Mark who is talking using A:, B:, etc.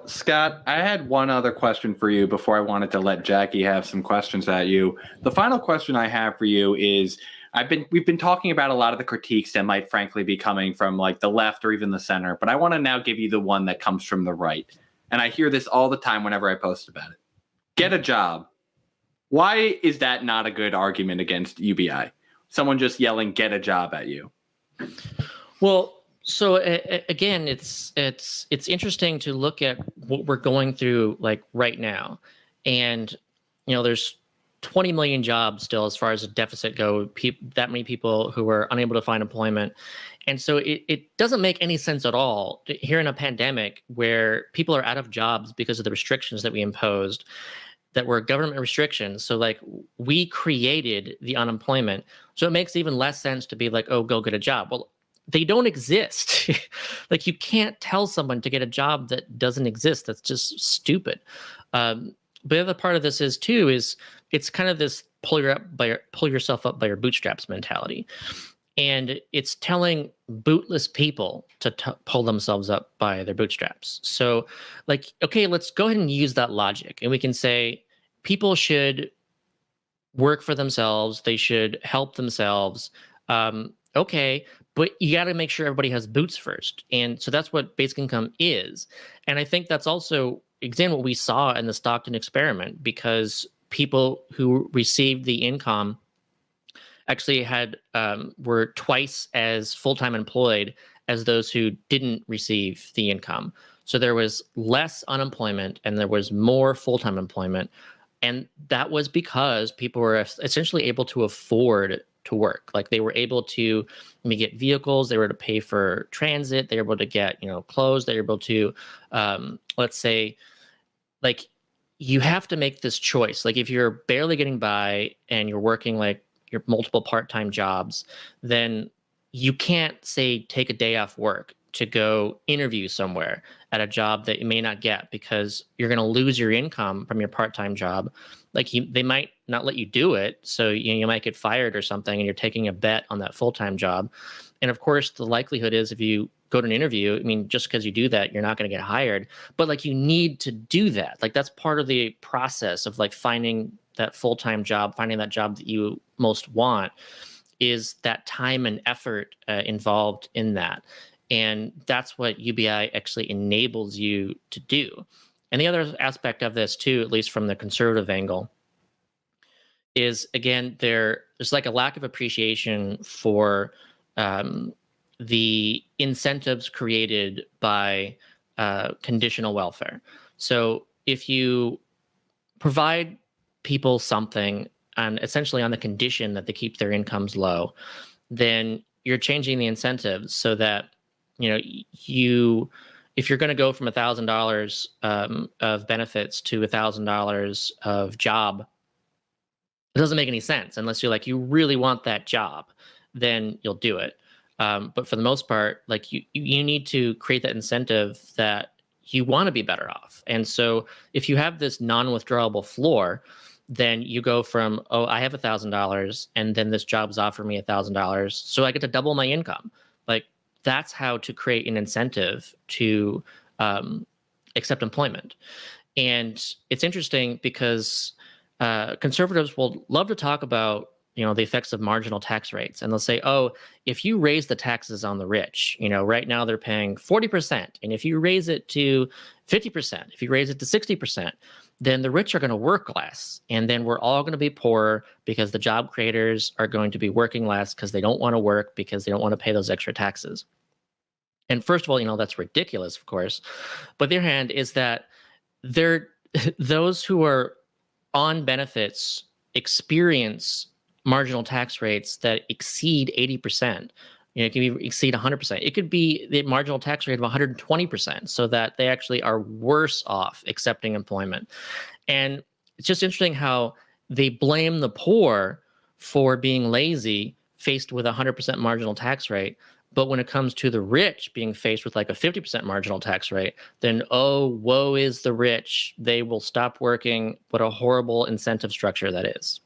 A: So, Scott, I had one other question for you before I wanted to let Jackie have some questions at you. The final question I have for you is we've been talking about a lot of the critiques that might frankly be coming from like the left or even the center, but I want to now give you the one that comes from the right. And I hear this all the time whenever I post about it. Get a job. Why is that not a good argument against UBI? Someone just yelling "get a job" at you.
B: Well, so again, it's interesting to look at what we're going through like right now, and there's 20 million jobs still as far as the deficit go. That many people who are unable to find employment, and so it doesn't make any sense at all here in a pandemic where people are out of jobs because of the restrictions that we imposed, that were government restrictions. So like we created the unemployment, so it makes even less sense to be like, oh, go get a job. Well, they don't exist. Like you can't tell someone to get a job that doesn't exist. That's just stupid. But the other part of this is it's kind of this pull yourself up by your bootstraps mentality. And it's telling bootless people to pull themselves up by their bootstraps. So like, okay, let's go ahead and use that logic. And we can say people should work for themselves. They should help themselves. Okay, but you got to make sure everybody has boots first. And so that's what basic income is. And I think that's also, again, what we saw in the Stockton experiment, because people who received the income actually were twice as full-time employed as those who didn't receive the income. So there was less unemployment and there was more full-time employment. And that was because people were essentially able to afford to work. Like they were able to get vehicles, they were able to pay for transit, they were able to get, clothes, they were able to, let's say, like you have to make this choice. Like if you're barely getting by and you're working like your multiple part-time jobs, then you can't say take a day off work to go interview somewhere at a job that you may not get because you're going to lose your income from your part-time job. Like they might not let you do it, so you might get fired or something, and you're taking a bet on that full-time job. And of course, the likelihood is if you go to an interview, I mean, just because you do that, you're not going to get hired. But like you need to do that. Like that's part of the process of like finding that full-time job, finding that job that you most want, is that time and effort involved in that. And that's what UBI actually enables you to do. And the other aspect of this too, at least from the conservative angle, is again, there's like a lack of appreciation for the incentives created by conditional welfare. So if you provide people something and essentially on the condition that they keep their incomes low, then you're changing the incentives so that if you're going to go from $1,000 of benefits to $1,000 of job, it doesn't make any sense unless you're like you really want that job, then you'll do it. But for the most part, like you need to create that incentive that you want to be better off. And so if you have this non-withdrawable floor, then you go from, oh, I have $1,000 and then this job's offering me $1,000, so I get to double my income. Like that's how to create an incentive to accept employment. And it's interesting because conservatives will love to talk about the effects of marginal tax rates, and they'll say, oh, if you raise the taxes on the rich, right now they're paying 40%, and if you raise it to 50%, if you raise it to 60%, then the rich are going to work less, and then we're all going to be poorer because the job creators are going to be working less because they don't want to work because they don't want to pay those extra taxes. And first of all, that's ridiculous, of course. But the other hand is that those who are on benefits experience marginal tax rates that exceed 80%. It can exceed 100%. It could be the marginal tax rate of 120%, so that they actually are worse off accepting employment. And it's just interesting how they blame the poor for being lazy faced with a 100% marginal tax rate. But when it comes to the rich being faced with like a 50% marginal tax rate, then, oh, woe is the rich. They will stop working. What a horrible incentive structure that is.